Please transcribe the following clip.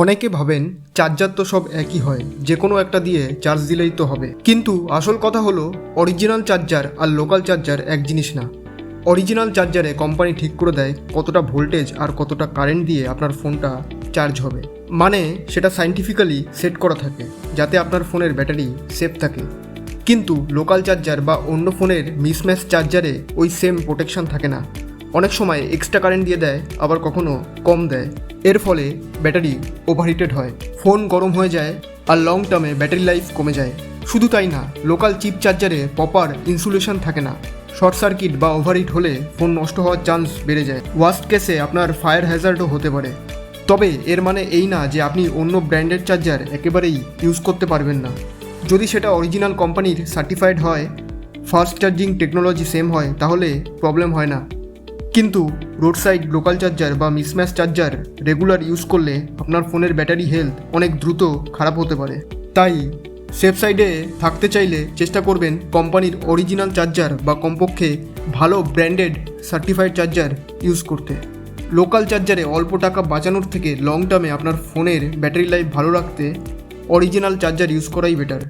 অনেকে ভাবেন চার্জার তো সব একই হয়, যে কোনো একটা দিয়ে চার্জ দিলেই তো হবে। কিন্তু আসল কথা হলো অরিজিনাল চার্জার আর লোকাল চার্জার এক জিনিস না। অরিজিনাল চার্জারে কোম্পানি ঠিক করে দেয় কতটা ভোল্টেজ আর কতটা কারেন্ট দিয়ে আপনার ফোনটা চার্জ হবে। মানে সেটা সায়েন্টিফিক্যালি সেট করা থাকে যাতে আপনার ফোনের ব্যাটারি সেফ থাকে। কিন্তু লোকাল চার্জার বা অন্য ফোনের মিসম্যাচ চার্জারে ওই সেম প্রোটেকশন থাকে না। অনেক সময় এক্সট্রা কারেন্ট দিয়ে দেয়, আবার কখনো কম দেয়। এর ফলে ব্যাটারি ওভারহিটেড হয়, ফোন গরম হয়ে যায় আর লং টার্মে ব্যাটারি লাইফ কমে যায়। শুধু তাই না, লোকাল চিপ চার্জারে প্রপার ইনসুলেশন থাকে না। শর্ট সার্কিট বা ওভারহিট হলে ফোন নষ্ট হওয়ার চান্স বেড়ে যায়। ওয়ার্স্ট কেসে আপনার ফায়ার হ্যাজার্ডও হতে পারে। তবে এর মানে এই না যে আপনি অন্য ব্র্যান্ডের চার্জার একেবারেই ইউজ করতে পারবেন না। যদি সেটা অরিজিনাল কোম্পানির সার্টিফাইড হয়, ফাস্ট চার্জিং টেকনোলজি সেম হয়, তাহলে প্রবলেম হয় না। কিন্তু রোড সাইড লোকাল চার্জার বা মিসম্যাচ চার্জার রেগুলার ইউজ করলে আপনার ফোনের ব্যাটারি হেলথ অনেক দ্রুত খারাপ হতে পারে। তাই সেফ সাইডে থাকতে চাইলে চেষ্টা করবেন কোম্পানির অরিজিনাল চার্জার বা কমপক্ষে ভালো ব্র্যান্ডেড সার্টিফাইড চার্জার ইউজ করতে। লোকাল চার্জারে অল্প টাকা বাঁচানোর থেকে লং টার্মে আপনার ফোনের ব্যাটারি লাইফ ভালো রাখতে অরিজিনাল চার্জার ইউজ করাই বেটার।